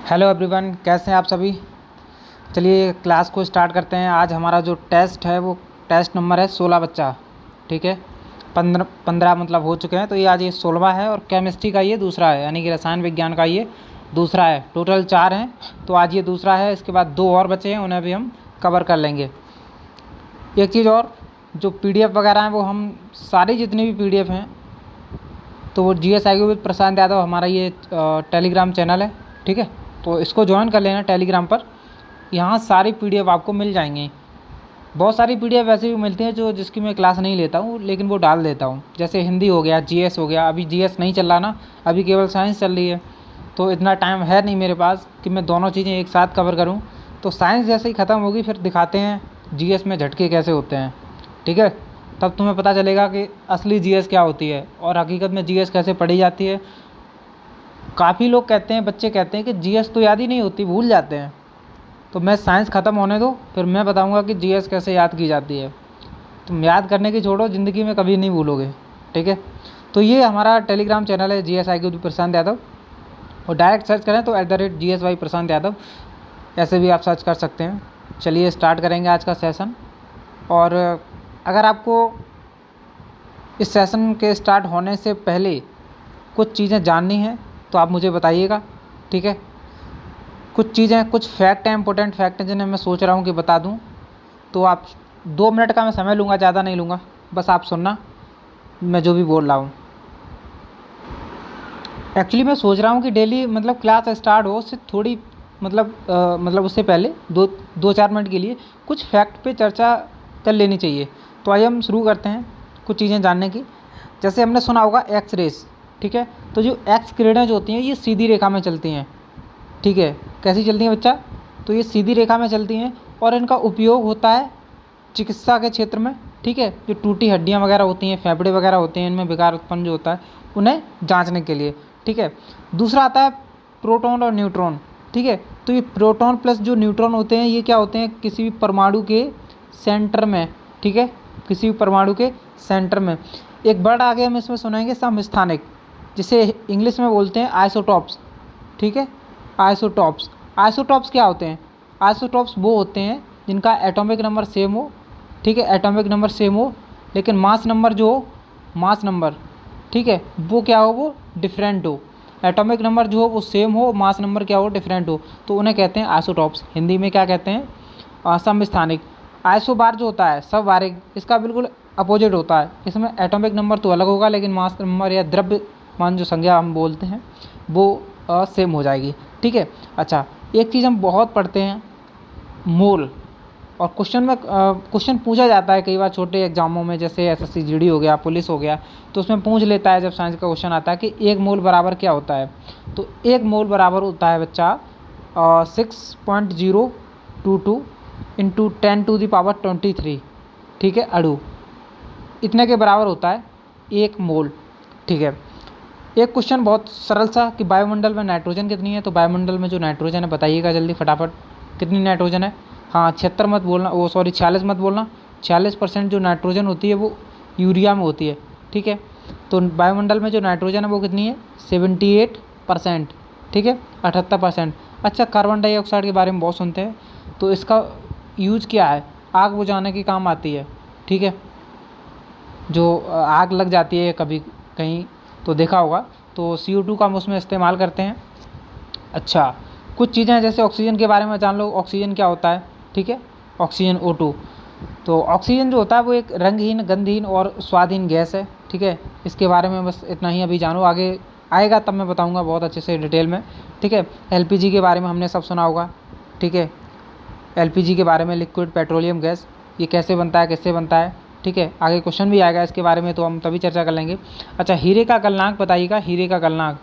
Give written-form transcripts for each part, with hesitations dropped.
Hello everyone, कैसे हैं आप सभी। चलिए क्लास को स्टार्ट करते हैं। आज हमारा जो टेस्ट है वो टेस्ट नंबर है 16 बच्चा। ठीक है, 15 मतलब हो चुके हैं, तो ये आज ये 16वां है और केमिस्ट्री का ये दूसरा है, यानी कि रसायन विज्ञान का ये दूसरा है। टोटल 4 हैं, तो आज ये दूसरा है। इसके बाद 2 और बचे हैं, उन्हें भी हम कवर कर लेंगे। एक चीज़ और, जो PDF वगैरह हैं वो हम सारी जितनी भी PDF हैं तो वो GS IQ विद प्रशांत यादव हमारा ये टेलीग्राम चैनल है। ठीक है, तो इसको ज्वाइन कर लेना टेलीग्राम पर। यहाँ सारी PDF आपको मिल जाएंगी। बहुत सारी PDF ऐसे भी मिलती हैं जो जिसकी मैं क्लास नहीं लेता हूँ, लेकिन वो डाल देता हूँ। जैसे हिंदी हो गया, GS हो गया। अभी GS नहीं चल रहा ना, अभी केवल साइंस चल रही है, तो इतना टाइम है नहीं मेरे पास कि मैं दोनों चीज़ें एक साथ कवर करूँ। तो साइंस जैसे ही ख़त्म होगी फिर दिखाते हैं GS में झटके कैसे होते हैं। ठीक है, तब तुम्हें पता चलेगा कि असली GS क्या होती है और हकीकत में GS कैसे पढ़ी जाती है। काफ़ी लोग कहते हैं, बच्चे कहते हैं कि GS तो याद ही नहीं होती, भूल जाते हैं। तो मैं साइंस ख़त्म होने दो, फिर मैं बताऊंगा कि GS कैसे याद की जाती है। तुम याद करने की छोड़ो, ज़िंदगी में कभी नहीं भूलोगे। ठीक है, तो ये हमारा टेलीग्राम चैनल है GS IQ प्रशांत यादव, और डायरेक्ट सर्च करें तो @GSY प्रशांत यादव ऐसे भी आप सर्च कर सकते हैं। चलिए स्टार्ट करेंगे आज का सेशन। और अगर आपको इस सेशन के स्टार्ट होने से पहले कुछ चीज़ें जाननी हैं तो आप मुझे बताइएगा। ठीक है, कुछ चीज़ें, कुछ फैक्ट हैं, इंपॉर्टेंट फैक्ट हैं जिन्हें मैं सोच रहा हूँ कि बता दूँ। तो आप 2 मिनट का मैं समय लूँगा, ज़्यादा नहीं लूँगा, बस आप सुनना मैं जो भी बोल रहा हूँ। एक्चुअली मैं सोच रहा हूँ कि डेली मतलब क्लास स्टार्ट हो उससे थोड़ी मतलब उससे पहले 2-4 मिनट के लिए कुछ फैक्ट पे चर्चा कर लेनी चाहिए। तो आइए हम शुरू करते हैं कुछ चीज़ें जानने की। जैसे हमने सुना होगा एक्स रेस। ठीक है, तो जो एक्स किरणें जो होती हैं ये सीधी रेखा में चलती हैं। ठीक है, कैसी चलती हैं बच्चा? तो ये सीधी रेखा में चलती हैं और इनका उपयोग होता है चिकित्सा के क्षेत्र में। ठीक है, जो टूटी हड्डियाँ वगैरह होती हैं, फेफड़े वगैरह होते हैं, इनमें विकार उत्पन्न जो होता है उन्हें जांचने के लिए। ठीक है, दूसरा आता है प्रोटॉन और न्यूट्रॉन। ठीक है, तो ये प्रोटॉन प्लस जो न्यूट्रॉन होते हैं ये क्या होते हैं? किसी भी परमाणु के सेंटर में। ठीक है, किसी भी परमाणु के सेंटर में। एक वर्ड आगे हम इसमें सुनेंगे समस्थानिक, जिसे इंग्लिश में बोलते हैं आइसोटॉप्स। ठीक है, आइसोटॉप्स। आइसोटॉप्स क्या होते हैं? आइसोटॉप्स वो होते हैं जिनका एटॉमिक नंबर सेम हो। ठीक है, एटॉमिक नंबर सेम हो, लेकिन मास नंबर जो हो, मास नंबर, ठीक है, वो क्या हो? वो डिफरेंट हो। एटॉमिक नंबर जो हो वो सेम हो, मास नंबर क्या हो? डिफरेंट हो, तो उन्हें कहते हैं आइसोटॉप्स। हिंदी में क्या कहते हैं? समस्थानिक। आइसोबार जो होता है समवारिक, इसका बिल्कुल अपोजिट होता है। इसमें एटॉमिक नंबर तो अलग होगा, लेकिन मास नंबर या द्रव्यमान जो संज्ञा हम बोलते हैं वो सेम हो जाएगी। ठीक है, अच्छा, एक चीज़ हम बहुत पढ़ते हैं, मोल। और क्वेश्चन पूछा जाता है कई बार छोटे एग्जामों में, जैसे SSC GD हो गया, पुलिस हो गया, तो उसमें पूछ लेता है जब साइंस का क्वेश्चन आता है कि 1 मोल बराबर क्या होता है। तो 1 मोल बराबर होता है बच्चा 6.022 इंटू 10⁻23। ठीक है, अणु इतने के बराबर होता है 1 मोल। ठीक है, एक क्वेश्चन बहुत सरल सा कि वायुमंडल में नाइट्रोजन कितनी है? तो वायुमंडल में जो नाइट्रोजन है बताइएगा जल्दी फटाफट, कितनी नाइट्रोजन है? हाँ, 76 मत बोलना, वो सॉरी 46 मत बोलना। 46% जो नाइट्रोजन होती है वो यूरिया में होती है। ठीक है, तो वायुमंडल में जो नाइट्रोजन है वो कितनी है? 78%। ठीक है, 78%। अच्छा, कार्बन डाइऑक्साइड के बारे में बहुत सुनते हैं, तो इसका यूज़ क्या है? आग बुझाने के काम आती है। ठीक है, जो आग लग जाती है कभी कहीं तो देखा होगा, तो CO2 का हम उसमें इस्तेमाल करते हैं। अच्छा, कुछ चीज़ें जैसे ऑक्सीजन के बारे में जान लो। ऑक्सीजन क्या होता है? ठीक है, ऑक्सीजन O2। तो ऑक्सीजन जो होता है वो एक रंगहीन, गंधहीन और स्वादहीन गैस है। ठीक है, इसके बारे में बस इतना ही अभी जानो, आगे आएगा तब मैं बताऊंगा बहुत अच्छे से डिटेल में। ठीक है, LPG के बारे में हमने सब सुना होगा। ठीक है, LPG के बारे में, लिक्विड पेट्रोलियम गैस, ये कैसे बनता है, कैसे बनता है। ठीक है, आगे क्वेश्चन भी आएगा इसके बारे में, तो हम तभी चर्चा कर लेंगे। अच्छा, हीरे का गलनांक बताइएगा। हीरे का गलनांक,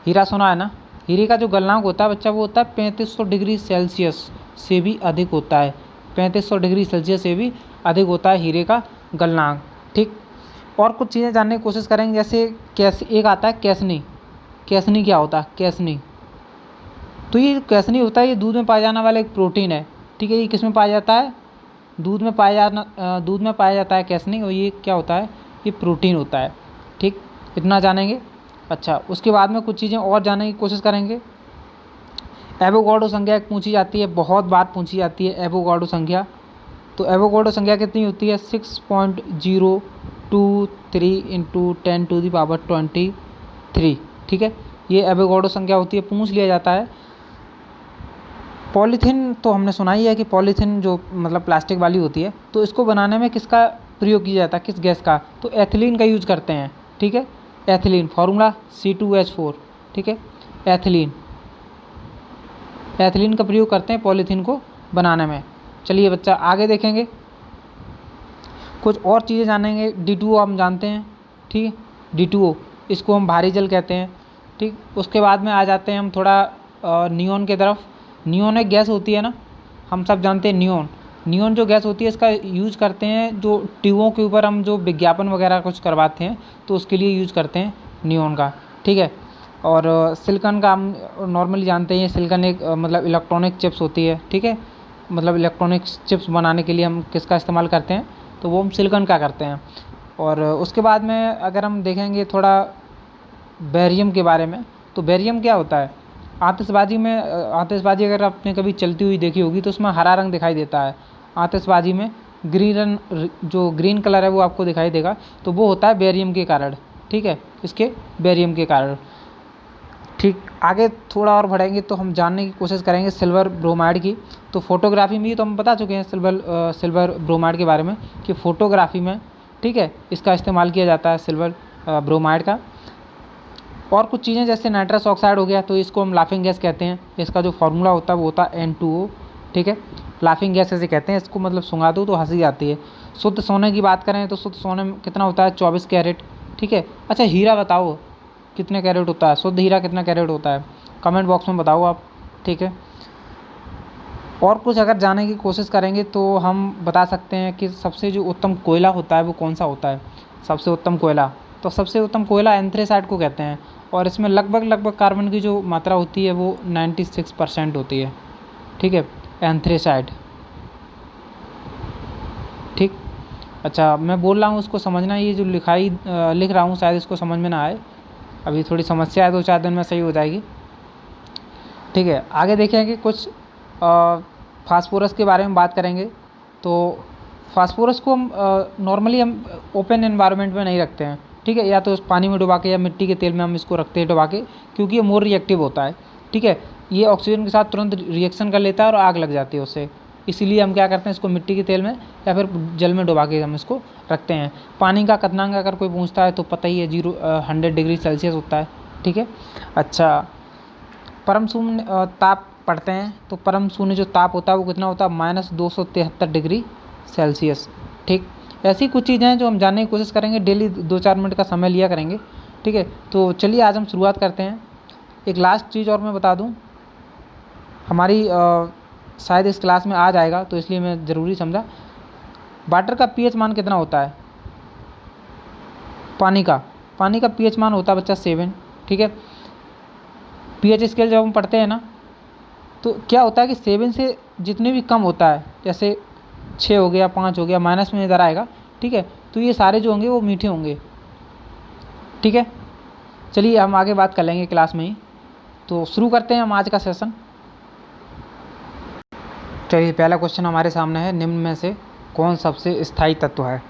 हीरा सुना है ना? हीरे का जो गलनांक होता है बच्चा वो होता है 3500 डिग्री सेल्सियस से भी अधिक होता है। 3500 डिग्री सेल्सियस से भी अधिक होता है हीरे का गलनांक। ठीक, और कुछ चीज़ें जानने की कोशिश करेंगे, जैसे एक आता है कैसनी। कैसनी क्या होता है? कैसनी, तो ये कैसनी होता है, ये दूध में पाया जाने वाला एक प्रोटीन है। ठीक है, ये किस में पाया जाता है? दूध में पाया जाता है कैसनी, और ये क्या होता है? ये प्रोटीन होता है। ठीक, इतना जानेंगे। अच्छा, उसके बाद में कुछ चीज़ें और जानने की कोशिश करेंगे। एवोगाड्रो संख्या एक पूछी जाती है, बहुत बार पूछी जाती है एवोगाड्रो संख्या। तो एवोगाड्रो संख्या कितनी होती है? 6.023 इंटू 10⁻23। ठीक है, ये एवोगाड्रो संख्या होती है, पूछ लिया जाता है। पॉलीथीन तो हमने सुना ही है कि पॉलीथीन जो मतलब प्लास्टिक वाली होती है, तो इसको बनाने में किसका प्रयोग किया जाता है, किस गैस का? तो एथिलीन का यूज करते हैं। ठीक है, एथिलीन, फॉर्मूला C2H4। ठीक है, एथिलीन का प्रयोग करते हैं पॉलीथीन को बनाने में। चलिए बच्चा आगे देखेंगे, कुछ और चीज़ें जानेंगे। D2O हम जानते हैं। ठीक है, D2O इसको हम भारी जल कहते हैं। ठीक, उसके बाद में आ जाते हैं हम थोड़ा नियॉन की तरफ। नियॉन एक गैस होती है ना, हम सब जानते हैं नियॉन जो गैस होती है, इसका यूज़ करते हैं जो ट्यूबों के ऊपर हम जो विज्ञापन वगैरह कुछ करवाते हैं, तो उसके लिए यूज़ करते हैं नियॉन का। ठीक है, और सिलिकॉन का हम नॉर्मली जानते हैं, सिलिकॉन एक मतलब इलेक्ट्रॉनिक चिप्स होती है। ठीक है, मतलब इलेक्ट्रॉनिक चिप्स बनाने के लिए हम किसका इस्तेमाल करते हैं? तो वो हम सिलिकॉन का करते हैं। और उसके बाद में अगर हम देखेंगे थोड़ा बेरियम के बारे में, तो बेरियम क्या होता है? आतिशबाजी अगर आपने कभी चलती हुई देखी होगी तो उसमें हरा रंग दिखाई देता है। आतिशबाजी में जो ग्रीन कलर है वो आपको दिखाई देगा, तो वो होता है बेरियम के कारण। ठीक है, इसके बेरियम के कारण। ठीक, आगे थोड़ा और बढ़ेंगे तो हम जानने की कोशिश करेंगे सिल्वर ब्रोमाइड की। तो फोटोग्राफी में तो हम बता चुके हैं सिल्वर ब्रोमाइड के बारे में कि फोटोग्राफी में, ठीक है, इसका इस्तेमाल किया जाता है सिल्वर ब्रोमाइड का। और कुछ चीज़ें जैसे नाइट्रस ऑक्साइड हो गया, तो इसको हम लाफिंग गैस कहते हैं। इसका जो फार्मूला होता है वो होता है N2O। ठीक है, लाफिंग गैस ऐसे कहते हैं इसको, मतलब सुंघा दो तो हंसी आती है। शुद्ध सोने की बात करें तो शुद्ध सोने में कितना होता है? 24 कैरेट। ठीक है, अच्छा हीरा बताओ कितने कैरेट होता है? शुद्ध हीरा कितना कैरेट होता है? कमेंट बॉक्स में बताओ आप। ठीक है, और कुछ अगर जानने की कोशिश करेंगे तो हम बता सकते हैं कि सबसे जो उत्तम कोयला होता है वो कौन सा होता है? सबसे उत्तम कोयला, तो सबसे उत्तम कोयला एंथ्रेसाइट को कहते हैं। और इसमें लगभग कार्बन की जो मात्रा होती है वो 96% होती है। ठीक है, एंथ्रेसाइट। ठीक, अच्छा मैं बोल रहा हूँ उसको समझना, ये जो लिख रहा हूँ शायद इसको समझ में ना आए, अभी थोड़ी समस्या है, 2-4 दिन में सही हो जाएगी। ठीक है, आगे देखेंगे कुछ फास्फोरस के बारे में बात करेंगे। तो फास्फोरस को हम नॉर्मली हम ओपन एनवायरनमेंट में नहीं रखते हैं। ठीक है, या तो पानी में डुबा के या मिट्टी के तेल में हम इसको रखते हैं डुबा के, क्योंकि ये मोर रिएक्टिव होता है। ठीक है, ये ऑक्सीजन के साथ तुरंत रिएक्शन कर लेता है और आग लग जाती है उससे, इसीलिए हम क्या करते हैं इसको मिट्टी के तेल में या फिर जल में डुबा के हम इसको रखते हैं। पानी का क्वथनांक अगर कोई पूछता है तो पता ही है 100 डिग्री सेल्सियस होता है। ठीक है, अच्छा परम शून्य ताप पढ़ते हैं, तो परम शून्य जो ताप होता है वो कितना होता है? -273 डिग्री सेल्सियस। ठीक, ऐसी कुछ चीज़ें हैं जो हम जानने की कोशिश करेंगे, डेली 2-4 मिनट का समय लिया करेंगे। ठीक है, तो चलिए आज हम शुरुआत करते हैं। एक लास्ट चीज़ और मैं बता दूं, हमारी शायद इस क्लास में आ जाएगा तो इसलिए मैं ज़रूरी समझा। वाटर का pH मान कितना होता है? पानी का pH मान होता है बच्चा 7। ठीक है, pH स्केल जब हम पढ़ते हैं ना, तो क्या होता है कि 7 से जितने भी कम होता है, जैसे 6 हो गया, 5 हो गया, माइनस में इधर आएगा। ठीक है, तो ये सारे जो होंगे वो मीठे होंगे। ठीक है, चलिए हम आगे बात कर लेंगे क्लास में ही। तो शुरू करते हैं हम आज का सेशन। चलिए पहला क्वेश्चन हमारे सामने है, निम्न में से कौन सबसे स्थायी तत्व है?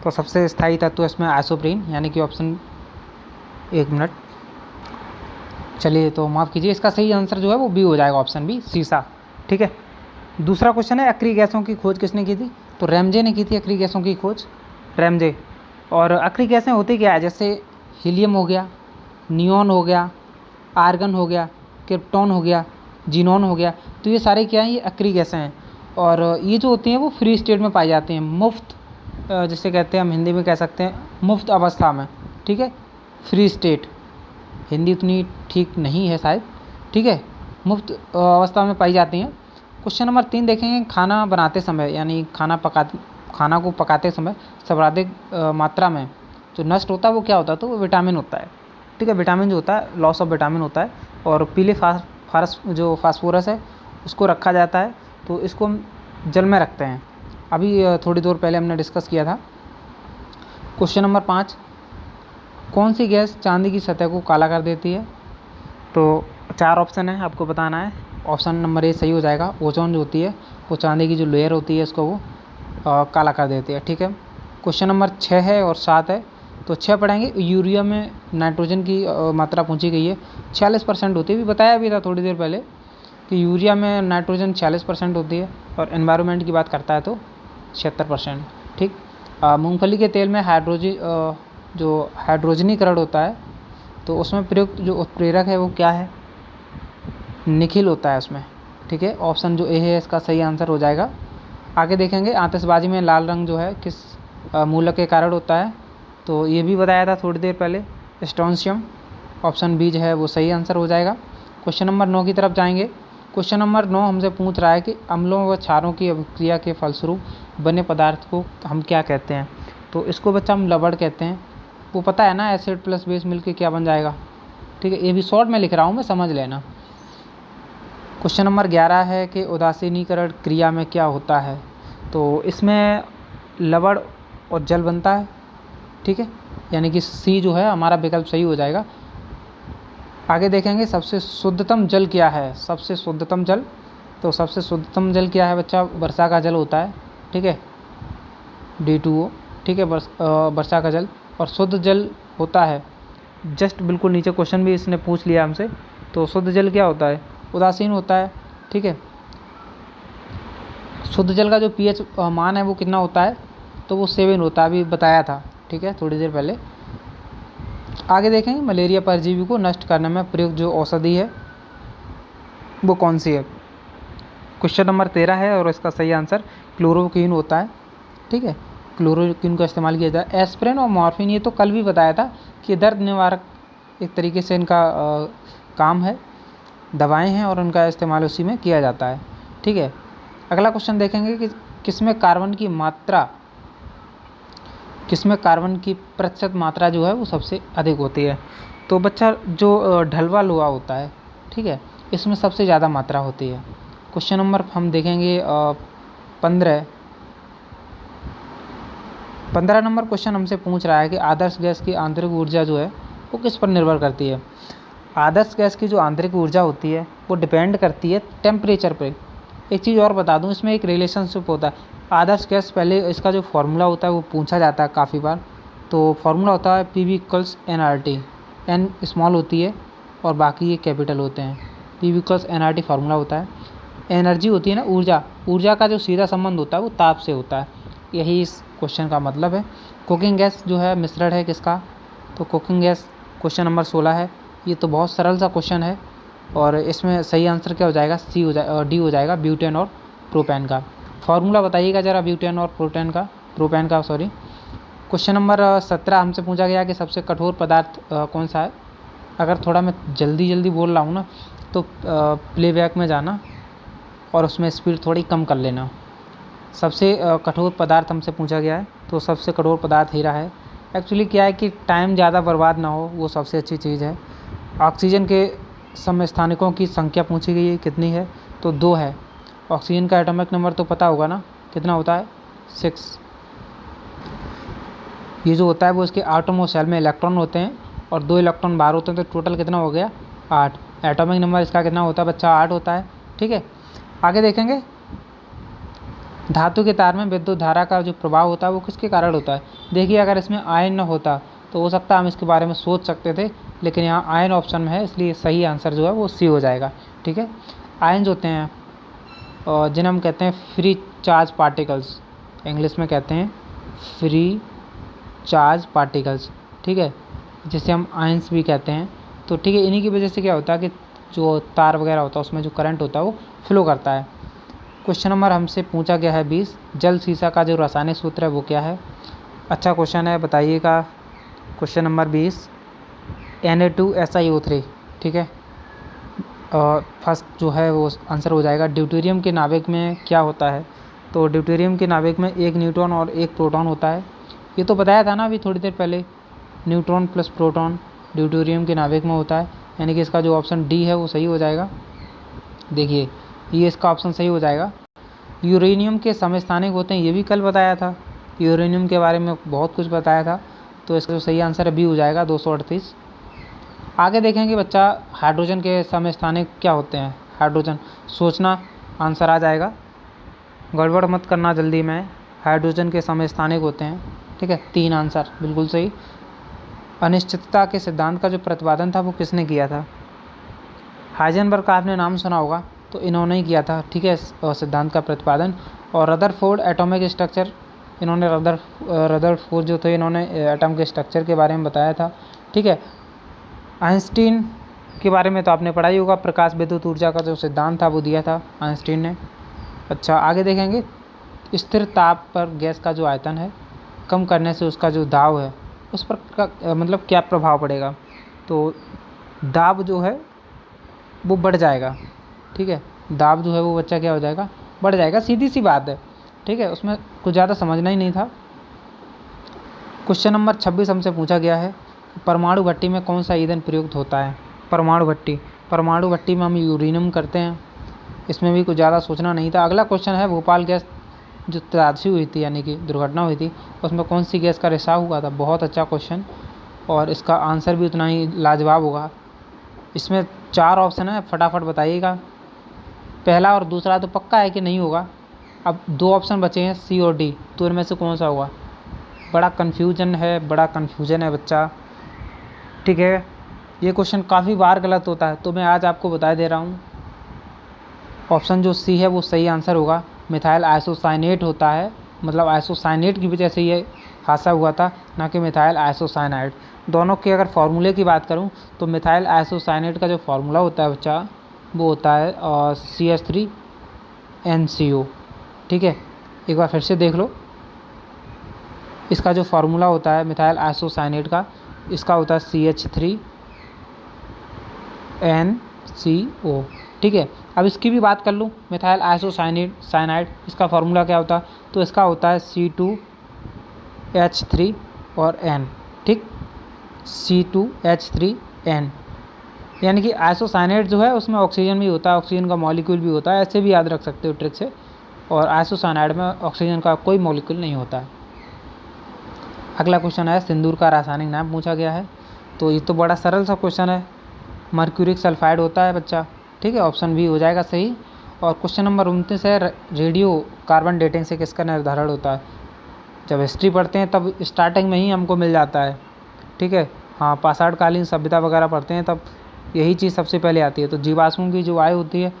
तो सबसे स्थायी तत्व इसमें आइसोप्रीन, यानी कि ऑप्शन, 1 मिनट, चलिए तो माफ़ कीजिए, इसका सही आंसर जो है वो बी हो जाएगा, ऑप्शन बी, सीसा। ठीक है, दूसरा क्वेश्चन है, अक्रिय गैसों की खोज किसने की थी? तो रैमजे ने की थी अक्रिय गैसों की खोज, रैमजे। और अक्रिय गैसें होती क्या है? जैसे हीलियम हो गया, नियॉन हो गया, आर्गन हो गया, क्रिप्टॉन हो गया, जीनॉन हो गया, तो ये सारे क्या हैं? ये अक्रिय गैसें हैं। और ये जो होती हैं वो फ्री स्टेट में पाई जाती हैं, मुफ्त, जिसे कहते हैं हम हिंदी में कह सकते हैं मुफ्त अवस्था में। ठीक है, फ्री स्टेट, हिंदी उतनी ठीक नहीं है शायद। ठीक है, मुफ्त अवस्था में पाई जाती हैं। क्वेश्चन नंबर 3 देखेंगे, खाना बनाते समय यानी खाना को पकाते समय सर्वाधिक मात्रा में जो नष्ट होता है वो क्या होता है? तो वो विटामिन होता है। ठीक है, विटामिन जो होता है, लॉस ऑफ विटामिन होता है। और पीले फास्फोरस है उसको रखा जाता है, तो इसको हम जल में रखते हैं। अभी थोड़ी देर पहले हमने डिस्कस किया था। क्वेश्चन नंबर 5, कौन सी गैस चांदी की सतह को काला कर देती है? तो 4 ऑप्शन है, आपको बताना है। ऑप्शन नंबर ए सही हो जाएगा। ओजोन जो होती है वो चांदी की जो लेयर होती है उसको वो काला कर देती है। ठीक है, क्वेश्चन नंबर 6 है और 7 है, तो 6 पढ़ेंगे। यूरिया में नाइट्रोजन की मात्रा पूछी गई है, 46% होती है। भी बताया भी था थोड़ी देर पहले कि यूरिया में नाइट्रोजन 46% होती है, और एनवायरनमेंट की बात करता है तो 76%। ठीक, मूंगफली के तेल में जो हाइड्रोजनीकरण होता है, तो उसमें प्रयुक्त जो उत्प्रेरक है वो क्या है? निखिल होता है उसमें। ठीक है, ऑप्शन जो ए है इसका सही आंसर हो जाएगा। आगे देखेंगे, आतिशबाजी में लाल रंग जो है किस मूलक के कारण होता है? तो ये भी बताया था थोड़ी देर पहले, स्ट्रोंशियम। ऑप्शन बी जो है वो सही आंसर हो जाएगा। क्वेश्चन नंबर 9 की तरफ जाएंगे। क्वेश्चन नंबर 9 हमसे पूछ रहा है कि अम्लों व क्षारों की अभिक्रिया के फलस्वरूप बने पदार्थ को हम क्या कहते हैं? तो इसको बच्चा हम लवण कहते हैं। वो पता है ना, एसिड प्लस बेस मिलके क्या बन जाएगा? ठीक है, ये भी शॉर्ट में लिख रहा हूँ मैं, समझ लेना। क्वेश्चन नंबर 11 है कि उदासीनीकरण क्रिया में क्या होता है? तो इसमें लवण और जल बनता है। ठीक है, यानी कि सी जो है हमारा विकल्प सही हो जाएगा। आगे देखेंगे, सबसे शुद्धतम जल क्या है? सबसे शुद्धतम जल, तो सबसे शुद्धतम जल क्या है बच्चा? वर्षा का जल होता है। ठीक है, D2O। ठीक है, वर्षा का जल। और शुद्ध जल होता है, जस्ट बिल्कुल नीचे क्वेश्चन भी इसने पूछ लिया हमसे, तो शुद्ध जल क्या होता है? उदासीन होता है। ठीक है, शुद्ध जल का जो pH मान है वो कितना होता है? तो वो 7 होता है, अभी बताया था। ठीक है, थोड़ी देर पहले। आगे देखेंगे, मलेरिया परजीवी को नष्ट करने में प्रयुक्त जो औषधि है वो कौन सी है? क्वेश्चन नंबर 13 है और इसका सही आंसर क्लोरोक्विन होता है। ठीक है, क्लोरोक्विन का इस्तेमाल किया जाता है। एस्पिरिन और मॉर्फिन, ये तो कल भी बताया था कि दर्द निवारक एक तरीके से इनका काम है, दवाएं हैं, और उनका इस्तेमाल उसी में किया जाता है। ठीक है, अगला क्वेश्चन देखेंगे कि किसमें कार्बन की प्रतिशत मात्रा जो है वो सबसे अधिक होती है? तो बच्चा जो ढलवा लोहा होता है, ठीक है, इसमें सबसे ज़्यादा मात्रा होती है। क्वेश्चन नंबर हम देखेंगे 15 नंबर क्वेश्चन हमसे पूछ रहा है कि आदर्श गैस की आंतरिक ऊर्जा जो है वो किस पर निर्भर करती है? आदर्श गैस की जो आंतरिक ऊर्जा होती है वो डिपेंड करती है टेम्परेचर पे। एक चीज़ और बता दूं, इसमें एक रिलेशनशिप होता है। आदर्श गैस, पहले इसका जो फार्मूला होता है वो पूछा जाता है काफ़ी बार। तो फार्मूला होता है PV=nRT। एन स्मॉल होती है और बाकी ये कैपिटल होते हैं। PV=nRT फार्मूला होता है। एनर्जी होती है ना, ऊर्जा का जो सीधा संबंध होता है वो ताप से होता है। यही इस क्वेश्चन का मतलब है। कुकिंग गैस जो है मिश्रण है किसका? तो कुकिंग गैस क्वेश्चन नंबर 16 है। ये तो बहुत सरल सा क्वेश्चन है, और इसमें सही आंसर क्या हो जाएगा? डी हो जाएगा, ब्यूटेन और प्रोपेन का। फार्मूला बताइएगा ज़रा ब्यूटेन और प्रोपेन का सॉरी। क्वेश्चन नंबर 17 हमसे पूछा गया कि सबसे कठोर पदार्थ कौन सा है? अगर थोड़ा मैं जल्दी बोल रहा हूँ ना तो प्लेबैक में जाना और उसमें स्पीड थोड़ी कम कर लेना। सबसे कठोर पदार्थ हमसे पूछा गया है, तो सबसे कठोर पदार्थ हीरा है। एक्चुअली क्या है कि टाइम ज़्यादा बर्बाद ना हो, वो सबसे अच्छी चीज़ है। ऑक्सीजन के समस्थानिकों की संख्या पूछी गई है, कितनी है? तो 2 है। ऑक्सीजन का एटॉमिक नंबर तो पता होगा ना, कितना होता है? 6। ये जो होता है वो इसके आटम और सेल में इलेक्ट्रॉन होते हैं, और 2 इलेक्ट्रॉन बाहर होते हैं, तो टोटल कितना हो गया? 8। एटॉमिक नंबर इसका कितना होता है बच्चा? 8 होता है। ठीक है, आगे देखेंगे, धातु के तार में विद्युत धारा का जो प्रभाव होता है वो किसके कारण होता है? देखिए, अगर इसमें आयन न होता तो हो सकता है हम इसके बारे में सोच सकते थे, लेकिन यहाँ आयन ऑप्शन में है, इसलिए सही आंसर जो है वो सी हो जाएगा। ठीक है, आयन्स होते हैं और जिन्हें हम कहते हैं फ्री चार्ज पार्टिकल्स, इंग्लिश में कहते हैं फ्री चार्ज पार्टिकल्स। ठीक है, जिसे हम आयन्स भी कहते हैं। तो ठीक है, इन्हीं की वजह से क्या होता है कि जो तार वगैरह होता है उसमें जो करंट होता है वो फ्लो करता है। क्वेश्चन नंबर हमसे पूछा गया है 20, जल सीसा का जो रासायनिक सूत्र है वो क्या है? अच्छा क्वेश्चन है, बताइएगा। Question number 20, Na2SiO3। ठीक है, फर्स्ट जो है वो आंसर हो जाएगा। ड्यूटेरियम के नाभिक में क्या होता है? तो ड्यूटेरियम के नाभिक में 1 न्यूट्रॉन और 1 प्रोटॉन होता है। ये तो बताया था ना अभी थोड़ी देर पहले, न्यूट्रॉन प्लस प्रोटॉन ड्यूटेरियम के नाभिक में होता है, यानी कि इसका जो ऑप्शन डी है वो सही हो जाएगा। देखिए, ये इसका ऑप्शन सही हो जाएगा। यूरेनियम के समस्थानिक होते हैं, ये भी कल बताया था, यूरेनियम के बारे में बहुत कुछ बताया था, तो इसका जो सही आंसर है बी हो जाएगा, 238। आगे देखेंगे बच्चा, हाइड्रोजन के समस्थानिक क्या होते हैं? हाइड्रोजन। सोचना, आंसर आ जाएगा, गड़बड़ मत करना जल्दी में। हाइड्रोजन के समस्थानिक होते हैं, ठीक है। 3 आंसर बिल्कुल सही। अनिश्चितता के सिद्धांत का जो प्रतिपादन था वो किसने किया था? हाइजेनबर्ग का आपने नाम सुना होगा, तो इन्होंने ही किया था, ठीक है, सिद्धांत का प्रतिपादन। और रदरफोर्ड एटॉमिक स्ट्रक्चर, इन्होंने रदरफोर्ड जो थे, इन्होंने एटम के स्ट्रक्चर के बारे में बताया था, ठीक है। आइंस्टीन के बारे में तो आपने पढ़ा ही होगा, प्रकाश विद्युत ऊर्जा का जो सिद्धांत था वो दिया था आइंस्टीन ने। अच्छा, आगे देखेंगे, स्थिर ताप पर गैस का जो आयतन है कम करने से उसका जो दाब है उस पर मतलब क्या प्रभाव पड़ेगा? तो दाब जो है वो बढ़ जाएगा, ठीक है। दाब जो है वो बच्चा क्या हो जाएगा? बढ़ जाएगा, सीधी सी बात है, ठीक है, उसमें कुछ ज़्यादा समझना ही नहीं था। क्वेश्चन नंबर 26 हमसे पूछा गया है, परमाणु भट्टी में कौन सा ईंधन प्रयुक्त होता है? परमाणु भट्टी में हम यूरेनियम करते हैं, इसमें भी कुछ ज़्यादा सोचना नहीं था। अगला क्वेश्चन है, भोपाल गैस जो त्रासदी हुई थी, यानी कि दुर्घटना हुई थी, उसमें कौन सी गैस का रिसाव हुआ था? बहुत अच्छा क्वेश्चन, और इसका आंसर भी उतना ही लाजवाब होगा। इसमें 4 ऑप्शन है, फटाफट बताइएगा। पहला और दूसरा तो पक्का है कि नहीं होगा। अब 2 ऑप्शन बचे हैं, सी और डी, तो इनमें से कौन सा होगा? बड़ा कन्फ्यूजन है बच्चा, ठीक है। ये क्वेश्चन काफ़ी बार गलत होता है, तो मैं आज आपको बता दे रहा हूँ, ऑप्शन जो सी है वो सही आंसर होगा। मिथाइल आइसोसाइनेट होता है, मतलब आइसोसाइनेट की वजह से ये हादसा हुआ था, ना कि मिथाइल आइसोसाइनाइड। दोनों के अगर फार्मूले की बात करूं तो मिथाइल आइसोसाइनेट का जो फार्मूला होता है बच्चा, वो होता है CH3NCO, ठीक है। एक बार फिर से देख लो, इसका जो फार्मूला होता है मिथाइल आइसोसाइनेट का, इसका होता है CH3NCO, ठीक है। अब इसकी भी बात कर लूँ, मिथाइल आइसोसाइनाइड, इसका फार्मूला क्या होता है? तो इसका होता है C2H3 और N, ठीक, C2H3N, यानी कि आइसोसाइनेट जो है उसमें ऑक्सीजन भी होता है, ऑक्सीजन का मॉलिक्यूल भी होता है, ऐसे भी याद रख सकते हो ट्रिक से। और आइसोसाइनाइड में ऑक्सीजन का कोई मॉलिक्यूल नहीं होता है। अगला क्वेश्चन है, सिंदूर का रासायनिक नाम पूछा गया है, तो ये तो बड़ा सरल सा क्वेश्चन है, मर्क्यूरिक सल्फाइड होता है बच्चा, ठीक है, ऑप्शन बी हो जाएगा सही। और क्वेश्चन नंबर 29 है, रेडियो कार्बन डेटिंग से किसका निर्धारण होता है? जब हिस्ट्री पढ़ते हैं तब स्टार्टिंग में ही हमको मिल जाता है, ठीक है। हाँ, पाषाणकालीन सभ्यता वगैरह पढ़ते हैं तब यही चीज़ सबसे पहले आती है। तो जीवाश्मों की जो आयु होती है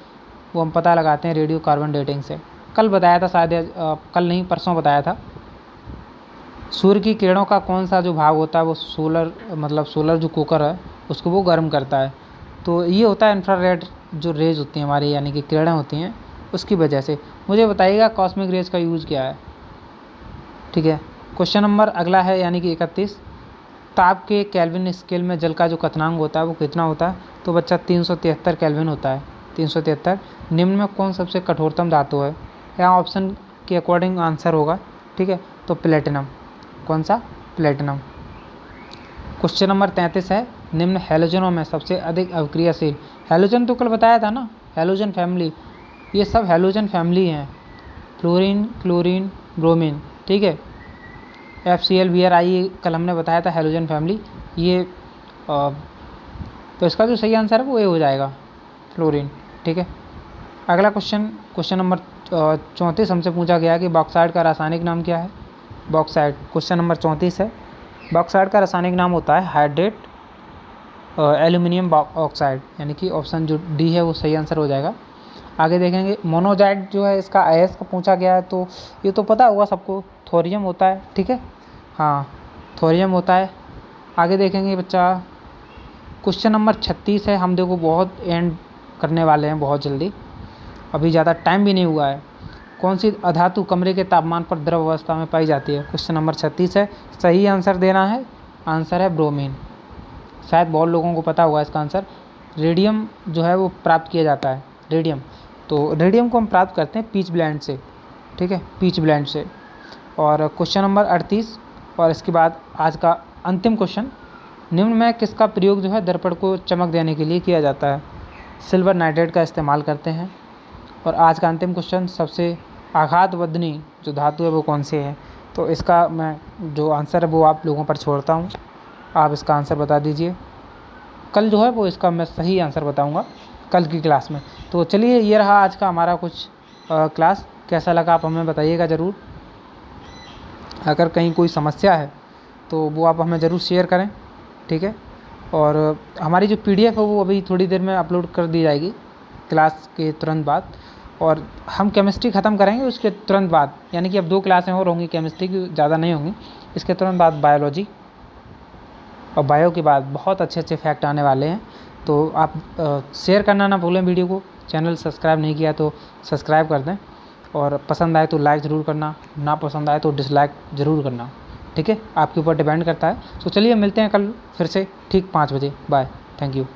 वो हम पता लगाते हैं रेडियो कार्बन डेटिंग से। कल बताया था शायद, कल नहीं परसों बताया था। सूर्य की किरणों का कौन सा जो भाग होता है वो सोलर जो कुकर है उसको वो गर्म करता है? तो ये होता है इंफ्रारेड जो रेज होती हैं हमारी, यानी कि किरणें होती हैं, उसकी वजह से। मुझे बताइएगा कॉस्मिक रेज का यूज़ क्या है, ठीक है। क्वेश्चन नंबर अगला है, यानी कि 31, ताप के केल्विन स्केल में जल का जो क्वथनांक होता है वो कितना होता है? तो बच्चा 373 केल्विन होता है, 373। निम्न में कौन सबसे कठोरतम धातु है? यहाँ ऑप्शन के अकॉर्डिंग आंसर होगा, ठीक है, तो प्लेटिनम। कौन सा? प्लेटिनम। क्वेश्चन नंबर 33 है, निम्न हैलोजनों में सबसे अधिक अवक्रियाशील, हैलोजन तो कल बताया था ना, हैलोजन फैमिली, ये सब हैलोजन फैमिली हैं, फ्लोरीन, क्लोरीन, ब्रोमीन, ठीक है। FCl, BrI कल हमने बताया था हैलोजन फैमिली, ये तो इसका जो सही आंसर है वो ये हो जाएगा, फ्लोरीन, ठीक है। अगला क्वेश्चन नंबर 34 हमसे पूछा गया कि बॉक्साइट का रासायनिक नाम क्या है? बॉक्साइट, क्वेश्चन नंबर 34 है, बॉक्साइट का रासायनिक नाम होता है हाइड्रेट एल्यूमिनियम ऑक्साइड, यानी कि ऑप्शन जो डी है वो सही आंसर हो जाएगा। आगे देखेंगे, मोनोजाइट जो है इसका आयस का पूछा गया है, तो ये तो पता होगा सबको, थोरियम होता है, ठीक है, हाँ थोरियम होता है। आगे देखेंगे बच्चा, क्वेश्चन नंबर 36 है, हम देखो बहुत एंड करने वाले हैं बहुत जल्दी, अभी ज़्यादा टाइम भी नहीं हुआ है। कौन सी अधातु कमरे के तापमान पर द्रव अवस्था में पाई जाती है? क्वेश्चन नंबर 36 है, सही आंसर देना है, आंसर है ब्रोमीन। शायद बहुत लोगों को पता होगा इसका आंसर। रेडियम जो है वो प्राप्त किया जाता है, रेडियम, तो रेडियम को हम प्राप्त करते हैं पीच ब्लेंड से, ठीक है, पीच ब्लेंड से। और क्वेश्चन नंबर 38 और इसके बाद आज का अंतिम क्वेश्चन, निम्न में किसका प्रयोग जो है दर्पण को चमक देने के लिए किया जाता है? सिल्वर नाइट्रेट का इस्तेमाल करते हैं। और आज का अंतिम क्वेश्चन, सबसे आघातवर्धनी जो धातु है वो कौन सी है? तो इसका मैं जो आंसर है वो आप लोगों पर छोड़ता हूँ, आप इसका आंसर बता दीजिए। कल जो है वो इसका मैं सही आंसर बताऊँगा कल की क्लास में। तो चलिए ये रहा आज का हमारा कुछ क्लास। कैसा लगा आप हमें बताइएगा ज़रूर। अगर कहीं कोई समस्या है तो वो आप हमें ज़रूर शेयर करें, ठीक है। और हमारी जो PDF है वो अभी थोड़ी देर में अपलोड कर दी जाएगी क्लास के तुरंत बाद। और हम केमिस्ट्री ख़त्म करेंगे उसके तुरंत बाद, यानी कि अब 2 क्लासें और होंगी केमिस्ट्री की, ज़्यादा नहीं होंगी। इसके तुरंत बाद बायोलॉजी, और बायो के बाद बहुत अच्छे अच्छे फैक्ट आने वाले हैं। तो आप शेयर करना ना भूलें वीडियो को। चैनल सब्सक्राइब नहीं किया तो सब्सक्राइब कर दें, और पसंद आए तो लाइक ज़रूर करना, ना पसंद आए तो डिसलाइक ज़रूर करना, ठीक है। आपके ऊपर डिपेंड करता है। तो चलिए मिलते हैं कल फिर से ठीक 5 बजे। Bye, thank you.